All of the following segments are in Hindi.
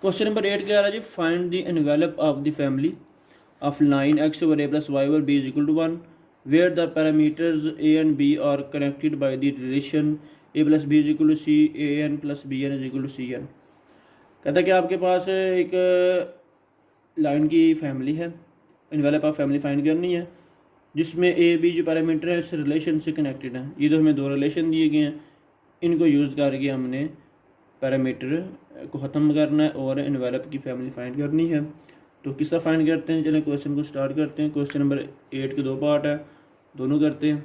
क्वेश्चन नंबर 8 क्या आ रहा है जी, find the envelope of the family of line X over A plus Y over B is equal to 1 where the parameters A and B are connected by the relation A plus B is equal to C A N plus B N is equal to C N. कहता है कि आपके पास एक लाइन की फैमिली है, एनवेलप ऑफ फैमिली फाइंड करनी है जिसमें ए बी जो पैरामीटर है इस रिलेशन से कनेक्टेड है। ये तो हमें दो रिलेशन दिए गए हैं, इनको यूज़ करके हमने पैरामीटर को ख़त्म करना है और एनवेलप की फैमिली फाइंड करनी है। तो किस तरह फाइंड करते हैं, चलें क्वेश्चन को स्टार्ट करते हैं। क्वेश्चन नंबर 8 के दो पार्ट है, दोनों करते हैं।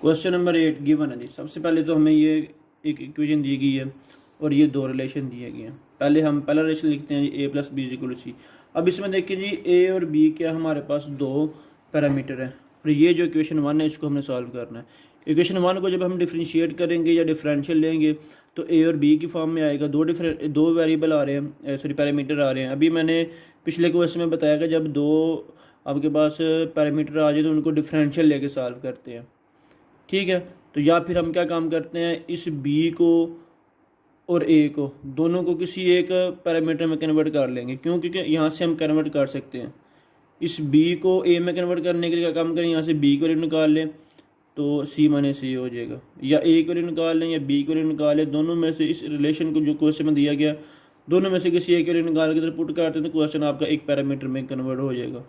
क्वेश्चन नंबर 8 गिवन है जी। सबसे पहले तो हमें ये एक इक्वेशन दी गई है और ये दो रिलेशन दिए गए हैं। पहले हम पहला रिलेशन लिखते हैं जी, A plus B is equal to C. अब इसमें देखिए जी, ए और बी क्या हमारे पास दो पैरामीटर है और ये जो इक्वेशन 1 है इसको हमने सॉल्व करना है। इक्वेशन 1 को जब हम डिफरेंशिएट करेंगे या डिफरेंशियल लेंगे तो ए और बी की फॉर्म में आएगा। दो वेरिएबल आ रहे हैं, सॉरी पैरामीटर आ रहे हैं। अभी मैंने पिछले क्वेश्चन में बताया कि जब दो आपके पास पैरामीटर आ जाए तो उनको डिफरेंशियल लेके सॉल्व करते हैं, ठीक है। तो या फिर हम क्या काम करते हैं, इस बी को और ए को दोनों को किसी एक पैरामीटर में कन्वर्ट कर लेंगे, क्योंकि यहाँ से हम कन्वर्ट कर सकते हैं। इस बी को ए में कन्वर्ट करने के लिए क्या काम करें, यहाँ से बी को निकाल लें तो सी माइनस ए हो जाएगा, या ए को निकाल लें या बी को निकाल लें। दोनों में से इस रिलेशन को जो क्वेश्चन में दिया गया दोनों में से किसी एक को निकाल के इधर पुट करते हैं तो क्वेश्चन आपका एक पैरामीटर में कन्वर्ट हो जाएगा।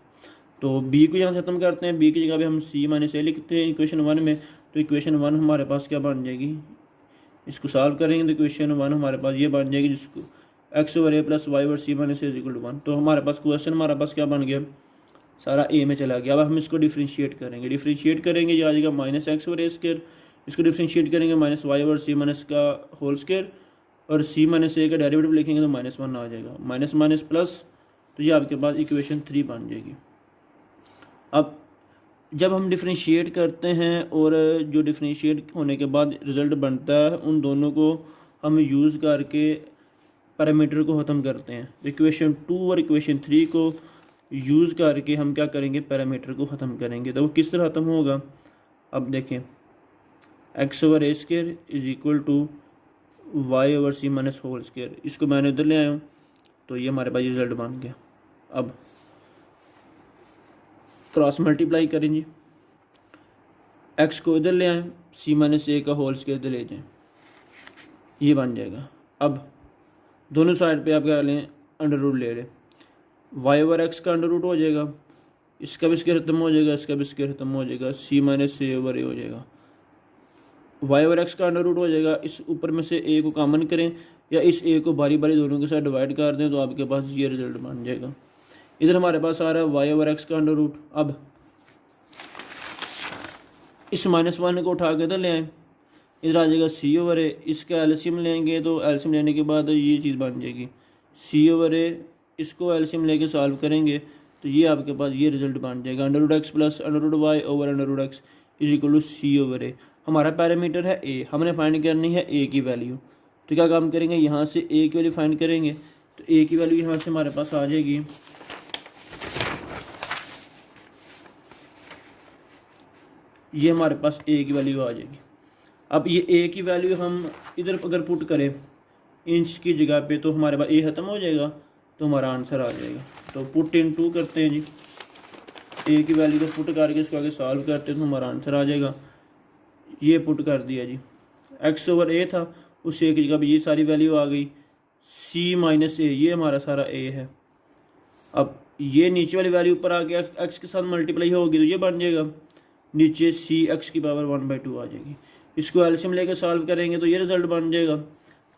तो बी को यहाँ से खत्म करते हैं, बी की जगह पे हम सी माइनस ए लिखते हैं इक्वेशन 1 में। तो इक्वेशन 1 हमारे पास क्या बन जाएगी, इसको सॉल्व करेंगे तो इक्वेशन 1 हमारे पास ये बन जाएगी, जिसको x over A plus Y over c minus a equal to 1। तो हमारे पास क्वेश्चन हमारे पास क्या बन गया, सारा ए में चला गया। अब हम इसको डिफ्रेंशिएट करेंगे, ये आ जाएगा minus x over a square. इसको डिफ्रेंशिएट करेंगे minus Y over c minus का होल स्क्वायर, और सी माइनस ए का डेरिवेटिव लिखेंगे तो माइनस 1 आ जाएगा, माइनस माइनस प्लस। तो ये आपके पास इक्वेशन 3 बन जाएगी। अब जब हम डिफ्रेंशिएट करते हैं और जो डिफ्रेंशिएट होने के बाद रिज़ल्ट बनता है उन दोनों को हम यूज़ करके पैरामीटर को ख़त्म करते हैं। इक्वेशन 2 और इक्वेशन 3 को यूज़ करके हम क्या करेंगे, पैरामीटर को ख़त्म करेंगे। तो वो किस तरह ख़त्म होगा, अब देखें, x over a square is equal to y over c minus whole square. इसको मैंने उधर ले आया हूँ तो ये हमारे पास रिज़ल्ट बन गया। अब क्रॉस मल्टीप्लाई करें जी, एक्स को इधर ले आए, सी माइनस ए का होल स्क्वायर इधर ले जाएँ, ये बन जाएगा। अब दोनों साइड पे आप क्या लें, अंडर रूट ले लें, वाई ओवर एक्स का अंडर रूट हो जाएगा, इसका भी स्क्वायर खत्म हो जाएगा, इसका भी स्क्वायर खत्म हो जाएगा, सी माइनस ए ओवर ए हो जाएगा। वाई ओवर एक्स का अंडर रूट हो जाएगा, इस ऊपर में से ए को कॉमन करें या इस ए को बारी बारी दोनों के साथ डिवाइड कर दें तो आपके पास ये रिजल्ट बन जाएगा। इधर हमारे पास आ रहा है वाई ओवर एक्स का अंडर रूट। अब इस माइनस 1 को उठा के इधर ले आए, इधर आ जाएगा सी ओवर ए, इसका एलसीएम लेंगे तो एलसीएम लेने के बाद ये चीज़ बन जाएगी सी ओवर ए। इसको एलसीएम लेके सॉल्व करेंगे तो ये आपके पास ये रिजल्ट बन जाएगा, under root X plus under root Y over under root X is equal to C over A. हमारा पैरामीटर है ए, हमने फाइंड करनी है ए की वैल्यू। तो क्या काम करेंगे, यहाँ से ए की वैल्यू फाइंड करेंगे तो ए की वैल्यू यहाँ से हमारे पास आ जाएगी, ये हमारे पास ए की वैल्यू आ जाएगी। अब ये ए की वैल्यू हम इधर अगर पुट करें इंच की जगह पे तो हमारे पास ए ख़त्म हो जाएगा तो हमारा आंसर आ जाएगा। तो पुट इन 2 करते हैं जी, ए की वैल्यू को पुट करके इसको आगे सॉल्व करते हैं तो हमारा आंसर आ जाएगा। ये पुट कर दिया जी, एक्स ओवर ए था उस ए की जगह पे ये सारी वैल्यू आ गई, सी माइनस ए ये हमारा सारा ए है। अब ये नीचे वाली वैल्यू ऊपर आ गया, एक्स के साथ मल्टीप्लाई होगी तो ये बन जाएगा, नीचे सी एक्स की पावर 1/2 आ जाएगी। इसको एलसीएम लेकर सॉल्व करेंगे तो ये रिजल्ट बन जाएगा।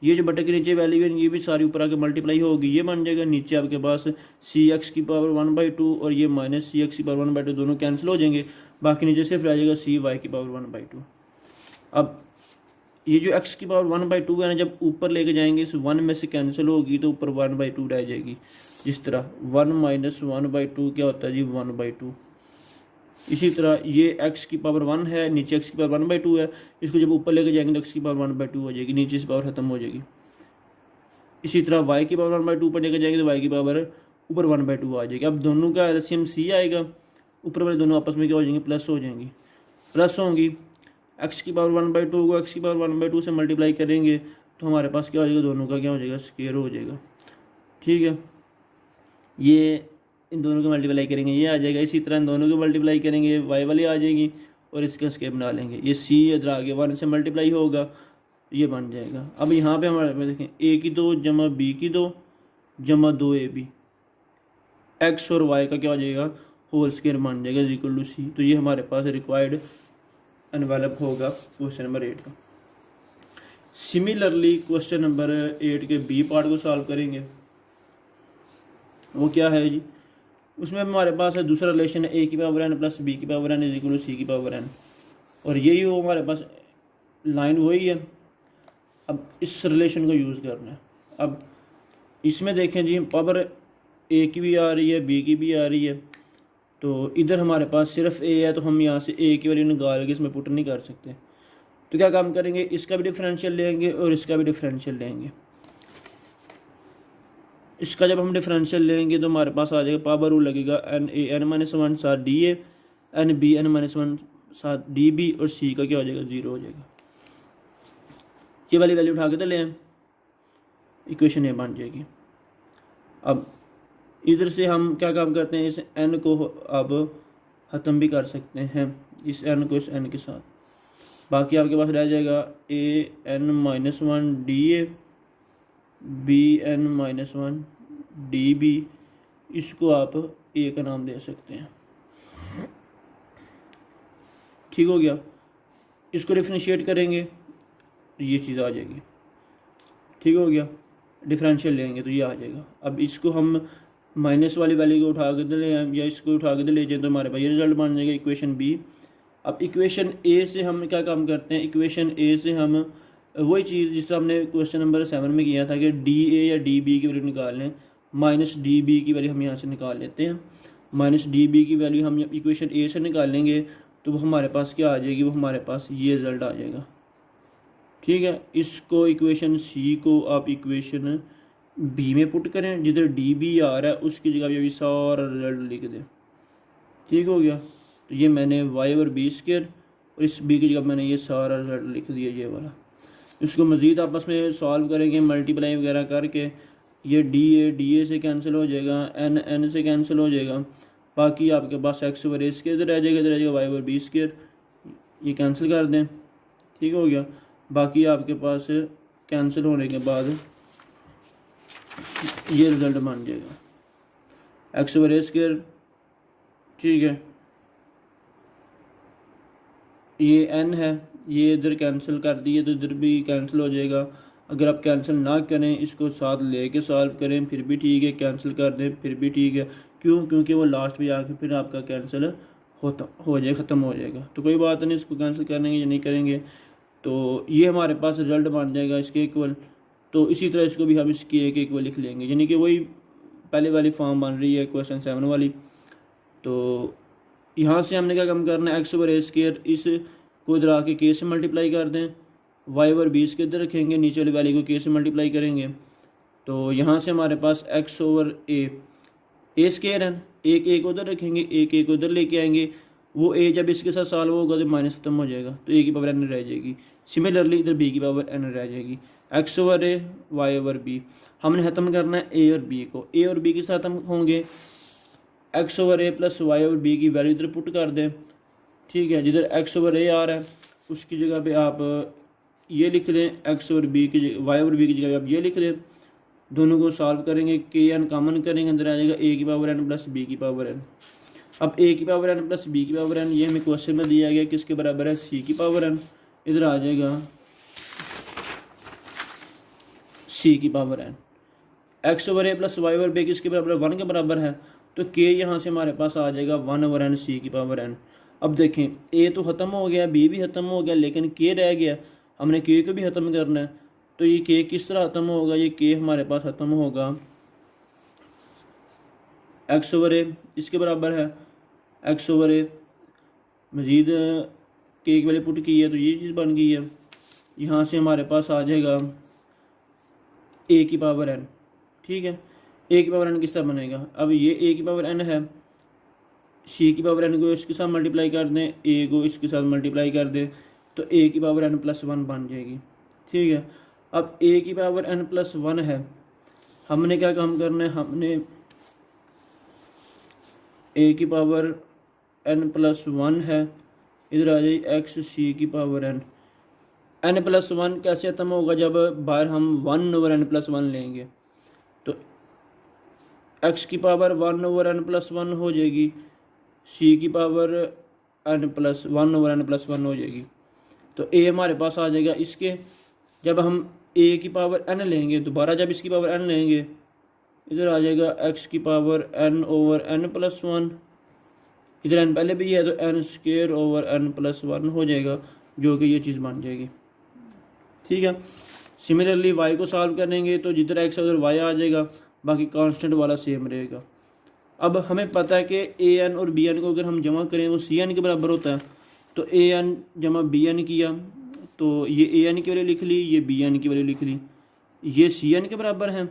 ये जो बटे के नीचे वैल्यू है ये भी सारी ऊपर आके मल्टीप्लाई होगी, ये बन जाएगा। नीचे आपके पास सी एक्स की पावर 1/2 और ये माइनस सी एक्स की पावर 1/2 दोनों कैंसिल हो जाएंगे, बाकी नीचे सिर्फ रह जाएगा सी वाई की पावर 1/2। अब ये जो एक्स की पावर 1/2 है ना, जब ऊपर लेके जाएंगे इस 1 में से कैंसिल होगी तो ऊपर 1/2 रह जाएगी। जिस तरह 1 माइनस 1/2 क्या होता है जी 1/2। इसी तरह ये x की पावर 1 है, नीचे x की पावर 1/2 है, इसको जब ऊपर लेके जाएंगे तो x की पावर 1/2 हो जाएगी, नीचे से पावर खत्म हो जाएगी। इसी तरह y की पावर 1/2 ऊपर लेके जाएंगे तो y की पावर ऊपर 1/2 आ जाएगी। अब दोनों का एलसीएम c आएगा, ऊपर वाले दोनों आपस में क्या हो जाएंगे, प्लस हो जाएंगी, प्लस होंगी। x की पावर 1/2 को x की पावर 1/2 से मल्टीप्लाई करेंगे तो हमारे पास क्या हो जाएगा, दोनों का क्या हो जाएगा, स्क्वायर हो जाएगा। ठीक है, ये इन दोनों को मल्टीप्लाई करेंगे ये आ जाएगा, इसी तरह इन दोनों को मल्टीप्लाई करेंगे वाई वाली आ जाएगी और इसका स्क्वायर बना लेंगे। ये सी इधर आगे 1 से मल्टीप्लाई होगा, ये बन जाएगा। अब यहाँ पे हमारे पास देखें ए की 2 जमा बी की 2 जमा 2ab, एक्स और वाई का क्या हो जाएगा, होल स्क्वायर बन जाएगा इज इक्वल टू सी। तो ये हमारे पास रिक्वायर्ड एनवेलप होगा क्वेश्चन नंबर 8 का। सिमिलरली क्वेश्चन नंबर 8 के बी पार्ट को सॉल्व करेंगे। वो क्या है जी, उसमें हमारे पास है दूसरा रिलेशन है ए की पावर एन प्लस बी की power N is equal to C की पावर एन, और यही वो हमारे पास लाइन वही है। अब इस रिलेशन को यूज़ करना है। अब इसमें देखें जी पावर ए की भी आ रही है बी की भी आ रही है, तो इधर हमारे पास सिर्फ ए है, तो हम यहाँ से ए की वैल्यू निकाल के इसमें पुट नहीं कर सकते। तो क्या काम करेंगे, इसका भी डिफरेंशियल लेंगे और इसका भी डिफरेंशियल लेंगे। इसका जब हम डिफरेंशियल लेंगे तो हमारे पास आ जाएगा पावर रूल लगेगा एन ए एन माइनस 1 साथ d a n b N minus 1 साथ डी बी, और सी का क्या हो जाएगा, 0 हो जाएगा। ये वाली वैल्यू उठा के तो ले आए, इक्वेशन ए बन जाएगी। अब इधर से हम क्या काम करते हैं, इस एन को अब ख़त्म भी कर सकते हैं, इस एन को इस एन के साथ। बाकी आपके पास रह जाएगा A N minus 1 D A B N minus 1 D B, इसको आप ए का नाम दे सकते हैं। ठीक हो गया, इसको डिफरेंशिएट करेंगे तो ये चीज़ आ जाएगी। ठीक हो गया, डिफरेंशियल लेंगे तो ये आ जाएगा। अब इसको हम माइनस वाली वैल्यू को उठा के दे लें या इसको उठा के दे ले जाए तो हमारे पास ये रिजल्ट बन जाएगा इक्वेशन बी। अब इक्वेशन ए से हम क्या काम करते हैं, इक्वेशन ए से हम वही चीज़ जिससे हमने क्वेश्चन नंबर 7 में किया था कि डी ए या डी बी की वैल्यू निकाल लें, माइनस डी बी की वैल्यू हम यहाँ से निकाल लेते हैं। माइनस डी बी की वैल्यू हम इक्वेशन ए से निकालेंगे तो वो हमारे पास क्या आ जाएगी, वो हमारे पास ये रिजल्ट आ जाएगा। ठीक है, इसको इक्वेशन सी को आप इक्वेशन बी में पुट करें, जिधर डी बी आ रहा है उसकी जगह भी सारा रिजल्ट लिख दें। ठीक हो गया, तो ये मैंने वाई और बी स्क्वायर और इस बी की जगह मैंने ये सारा रिजल्ट लिख दिया ये वाला। इसको मज़ीद आपस में सॉल्व करेंगे मल्टीप्लाई वगैरह करके, ये डी ए से कैंसिल हो जाएगा, एन एन से कैंसिल हो जाएगा, बाकी आपके पास एक्स ओवर ए स्क्वायर रह जाएगा, इधर रह जाएगा वाई ओवर बी स्क्वायर, ये कैंसिल कर दें। ठीक हो गया, बाकी आपके पास कैंसिल होने के बाद ये रिजल्ट बन जाएगा एक्स ओवर ए स्क्वायर। ठीक है, ये एन है, ये इधर कैंसिल कर दिए तो इधर भी कैंसिल हो जाएगा। अगर आप कैंसिल ना करें, इसको साथ लेके सॉल्व करें फिर भी ठीक है, कैंसिल कर दें फिर भी ठीक है। क्यों, क्योंकि वो लास्ट पे आके फिर आपका कैंसिल हो जाएगा, ख़त्म हो जाएगा। तो कोई बात नहीं, इसको कैंसिल करेंगे या नहीं करेंगे तो ये हमारे पास रिजल्ट बन जाएगा इसके इक्वल। तो इसी तरह इसको भी हम इसके एक इक्वल लिख लेंगे, यानी कि वही पहले वाली फॉर्म बन रही है क्वेश्चन 7 वाली। तो यहाँ से हमने क्या काम करना है, एक्स ओवर ए स्क्वायर इस को इधर आके के से मल्टीप्लाई कर दें, वाई ओवर बी के इधर रखेंगे, नीचे वाली वैल्यू को के से मल्टीप्लाई करेंगे। तो यहाँ से हमारे पास एक्स ओवर ए स्क्वायर है, एक उधर रखेंगे, एक उधर लेके आएंगे। वो ए जब इसके साथ सॉल्व होगा तो माइनस खत्म हो जाएगा, तो ए की पावर एन रह जाएगी। सिमिलरली इधर बी की पावर एन रह जाएगी, एक्स ओवर ए वाई ओवर बी। हमने ख़त्म करना है ए और बी को, ए और बी के साथ हम होंगे एक्स ओवर ए प्लस वाई ओवर बी की वैल्यू इधर पुट कर दें। ठीक है, जिधर एक्स ओवर ए आ रहा है उसकी जगह पे आप ये लिख लें, एक्स ओवर बी की जगह वाई ओवर बी की जगह आप ये लिख लें। दोनों को सॉल्व करेंगे, के एन कॉमन करेंगे, अंदर आ जाएगा ए की पावर एन प्लस बी की पावर एन। अब ए की पावर एन प्लस बी की पावर एन ये हमें क्वेश्चन में दिया गया किसके बराबर है, सी की पावर एन। इधर आ जाएगा सी की पावर एन। एक्स ओवर ए प्लस वाई ओवर बी किसके बराबर है, 1 के बराबर है, तो के यहाँ से हमारे पास आ जाएगा 1 ओवर एन सी की पावर एन। अब देखें ए तो ख़त्म हो गया, बी भी ख़त्म हो गया, लेकिन के रह गया, हमने के को भी ख़त्म करना है। तो ये के किस तरह ख़त्म होगा, ये के हमारे पास ख़त्म होगा एक्स ओवर ए इसके बराबर है, एक्स ओवर ए मज़ीद के की वैल्यू पुट की है तो ये चीज़ बन गई है। यहाँ से हमारे पास आ जाएगा ए की पावर एन। ठीक है, ए की पावर एन किस तरह बनेगा, अब ये ए की पावर एन है, सी की पावर एन को इसके साथ मल्टीप्लाई कर दें, ए को इसके साथ मल्टीप्लाई कर दें, तो ए की पावर एन प्लस 1 बन जाएगी। ठीक है, अब ए की पावर n प्लस 1 है, हमने क्या काम करना है, हमने ए की पावर n प्लस 1 है, इधर आ जाए एक्स सी की पावर n प्लस 1 कैसे ख़त्म होगा, जब बाहर हम 1 ओवर n प्लस 1 लेंगे तो x की पावर 1 ओवर n प्लस 1 हो जाएगी, c की power n plus 1 over n plus 1 हो जाएगी। तो a हमारे पास आ जाएगा इसके, जब हम a की पावर n लेंगे दोबारा, जब इसकी पावर n लेंगे इधर आ जाएगा x की power n over n plus 1, इधर n पहले भी है तो n square over n plus 1 हो जाएगा, जो कि ये चीज़ बन जाएगी। ठीक है, सिमिलरली y को सॉल्व करेंगे तो जिधर x है उधर y आ जाएगा, बाकी कांस्टेंट वाला सेम रहेगा। अब हमें पता है कि a n और b n को अगर हम जमा करें वो c n के बराबर होता है, तो a n जमा b n किया तो ये a n की वैल्यू लिख ली, ये b n की वैल्यू लिख ली, ये c n के बराबर हैं।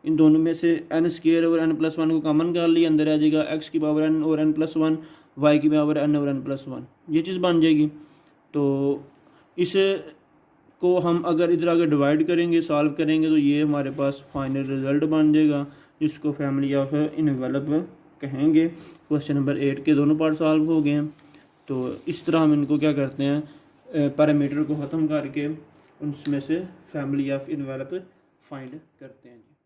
इन दोनों में से n square over n plus 1 को कॉमन कर लिया, अंदर आ जाएगा x की power n over n plus 1, y की power n over n plus 1, ये चीज़ बन जाएगी। तो इस को हम अगर इधर आगे डिवाइड करेंगे, सॉल्व करेंगे, तो ये हमारे पास फाइनल रिजल्ट बन जाएगा, जिसको फैमिली ऑफ इनवेलप कहेंगे। क्वेश्चन नंबर 8 के दोनों पार्ट सॉल्व हो गए हैं। तो इस तरह हम इनको क्या करते हैं, पैरामीटर को ख़त्म करके उनमें से फैमिली ऑफ इनवेलप फाइंड करते हैं।